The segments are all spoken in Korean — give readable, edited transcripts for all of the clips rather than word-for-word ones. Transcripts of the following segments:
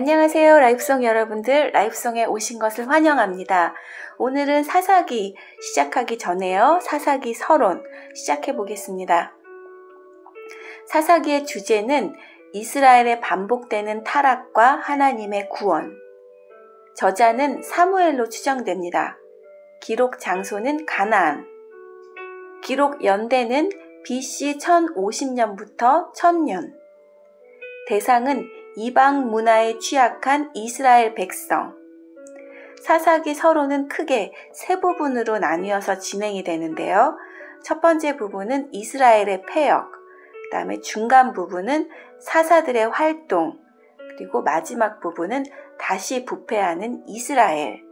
안녕하세요. 라이프송 여러분들, 라이프송에 오신 것을 환영합니다. 오늘은 사사기 시작하기 전에요. 사사기 서론 시작해 보겠습니다. 사사기의 주제는 이스라엘의 반복되는 타락과 하나님의 구원. 저자는 사무엘로 추정됩니다. 기록 장소는 가나안. 기록 연대는 BC 1050년부터 1000년. 대상은 이방 문화에 취약한 이스라엘 백성. 사사기 서론은 크게 세 부분으로 나뉘어서 진행이 되는데요. 첫 번째 부분은 이스라엘의 패역, 그 다음에 중간 부분은 사사들의 활동, 그리고 마지막 부분은 다시 부패하는 이스라엘.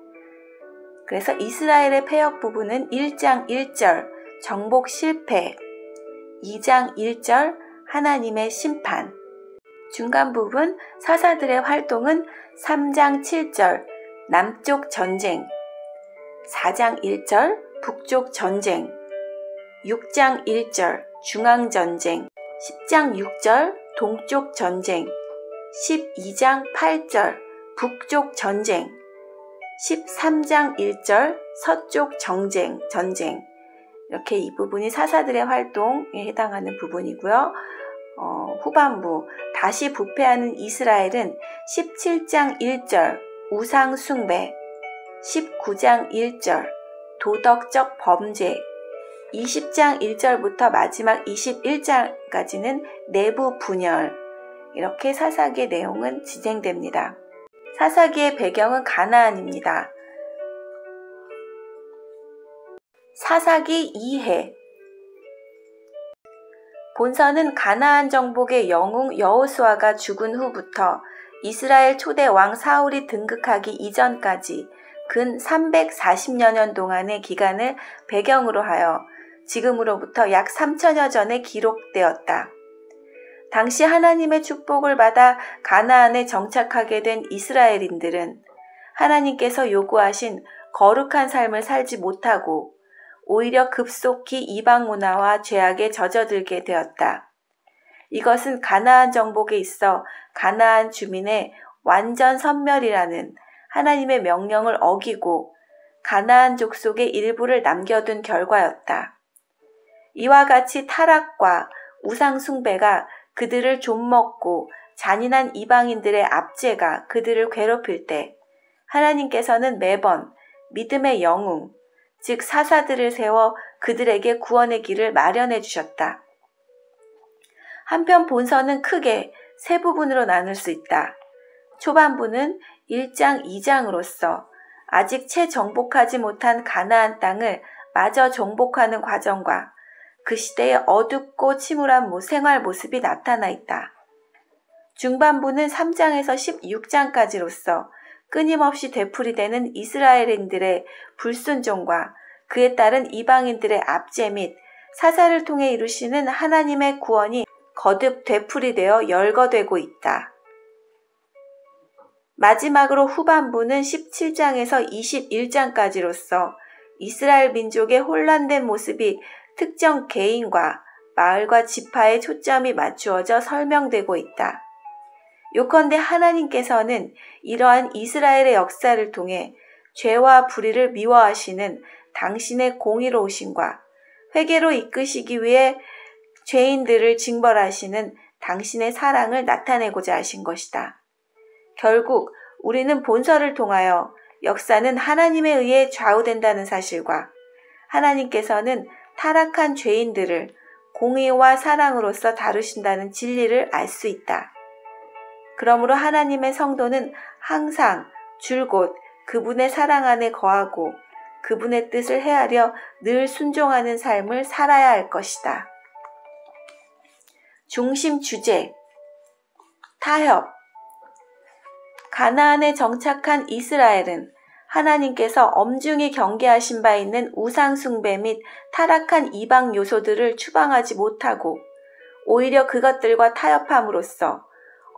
그래서 이스라엘의 패역 부분은 1장 1절 정복 실패, 2장 1절 하나님의 심판, 중간 부분 사사들의 활동은 3장 7절 남쪽 전쟁, 4장 1절 북쪽 전쟁, 6장 1절 중앙 전쟁, 10장 6절 동쪽 전쟁, 12장 8절 북쪽 전쟁, 13장 1절 서쪽 전쟁. 이렇게 이 부분이 사사들의 활동에 해당하는 부분이고요. 후반부 다시 부패하는 이스라엘은 17장 1절 우상 숭배, 19장 1절 도덕적 범죄, 20장 1절부터 마지막 21장까지는 내부 분열. 이렇게 사사기의 내용은 진행됩니다. 사사기의 배경은 가나안입니다. 사사기 2해. 본서는 가나안 정복의 영웅 여호수아가 죽은 후부터 이스라엘 초대 왕 사울이 등극하기 이전까지 근 340여 년 동안의 기간을 배경으로 하여 지금으로부터 약 3000여 전에 기록되었다. 당시 하나님의 축복을 받아 가나안에 정착하게 된 이스라엘인들은 하나님께서 요구하신 거룩한 삶을 살지 못하고 오히려 급속히 이방 문화와 죄악에 젖어들게 되었다. 이것은 가나안 정복에 있어 가나안 주민의 완전 선멸이라는 하나님의 명령을 어기고 가나안 족속의 일부를 남겨둔 결과였다. 이와 같이 타락과 우상 숭배가 그들을 좀먹고 잔인한 이방인들의 압제가 그들을 괴롭힐 때 하나님께서는 매번 믿음의 영웅, 즉 사사들을 세워 그들에게 구원의 길을 마련해 주셨다. 한편 본서는 크게 세 부분으로 나눌 수 있다. 초반부는 1장 2장으로서 아직 채 정복하지 못한 가나안 땅을 마저 정복하는 과정과 그 시대의 어둡고 침울한 생활 모습이 나타나 있다. 중반부는 3장에서 16장까지로서 끊임없이 되풀이되는 이스라엘인들의 불순종과 그에 따른 이방인들의 압제 및 사사를 통해 이루시는 하나님의 구원이 거듭 되풀이되어 열거되고 있다. 마지막으로 후반부는 17장에서 21장까지로서 이스라엘 민족의 혼란된 모습이 특정 개인과 마을과 지파에 초점이 맞추어져 설명되고 있다. 요컨대 하나님께서는 이러한 이스라엘의 역사를 통해 죄와 불의를 미워하시는 당신의 공의로우심과 회개로 이끄시기 위해 죄인들을 징벌하시는 당신의 사랑을 나타내고자 하신 것이다. 결국 우리는 본서를 통하여 역사는 하나님에 의해 좌우된다는 사실과 하나님께서는 타락한 죄인들을 공의와 사랑으로서 다루신다는 진리를 알 수 있다. 그러므로 하나님의 성도는 항상 줄곧 그분의 사랑 안에 거하고 그분의 뜻을 헤아려 늘 순종하는 삶을 살아야 할 것이다. 중심 주제, 타협. 가나안에 정착한 이스라엘은 하나님께서 엄중히 경계하신 바 있는 우상 숭배 및 타락한 이방 요소들을 추방하지 못하고 오히려 그것들과 타협함으로써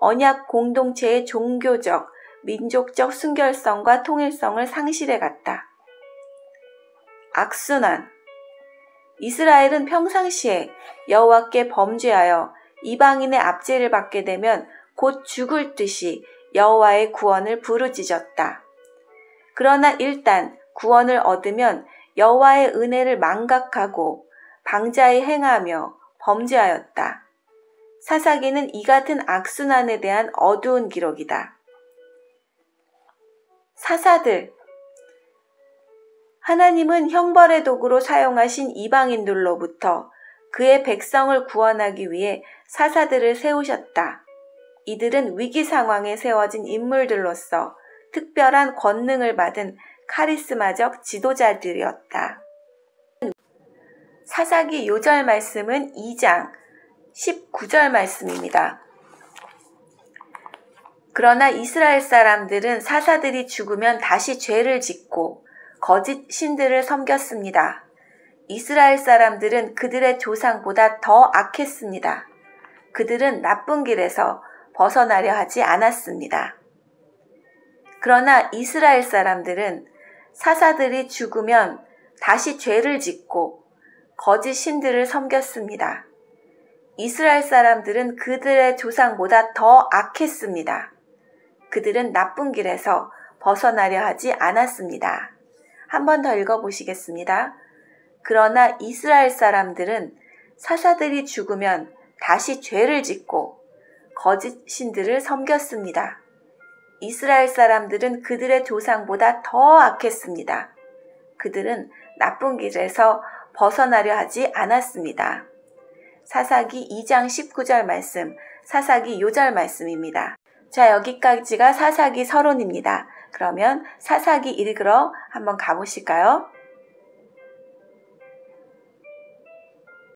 언약 공동체의 종교적, 민족적 순결성과 통일성을 상실해 갔다. 악순환. 이스라엘은 평상시에 여호와께 범죄하여 이방인의 압제를 받게 되면 곧 죽을 듯이 여호와의 구원을 부르짖었다. 그러나 일단 구원을 얻으면 여호와의 은혜를 망각하고 방자히 행하며 범죄하였다. 사사기는 이 같은 악순환에 대한 어두운 기록이다. 사사들. 하나님은 형벌의 도구로 사용하신 이방인들로부터 그의 백성을 구원하기 위해 사사들을 세우셨다. 이들은 위기 상황에 세워진 인물들로서 특별한 권능을 받은 카리스마적 지도자들이었다. 사사기 요절 말씀은 2장 19절 말씀입니다. 그러나 이스라엘 사람들은 사사들이 죽으면 다시 죄를 짓고 거짓 신들을 섬겼습니다. 이스라엘 사람들은 그들의 조상보다 더 악했습니다. 그들은 나쁜 길에서 벗어나려 하지 않았습니다. 그러나 이스라엘 사람들은 사사들이 죽으면 다시 죄를 짓고 거짓 신들을 섬겼습니다. 이스라엘 사람들은 그들의 조상보다 더 악했습니다. 그들은 나쁜 길에서 벗어나려 하지 않았습니다. 한 번 더 읽어보시겠습니다. 그러나 이스라엘 사람들은 사사들이 죽으면 다시 죄를 짓고 거짓 신들을 섬겼습니다. 이스라엘 사람들은 그들의 조상보다 더 악했습니다. 그들은 나쁜 길에서 벗어나려 하지 않았습니다. 사사기 2장 19절 말씀, 사사기 요절 말씀입니다. 자, 여기까지가 사사기 서론입니다. 그러면 사사기 읽으러 한번 가보실까요?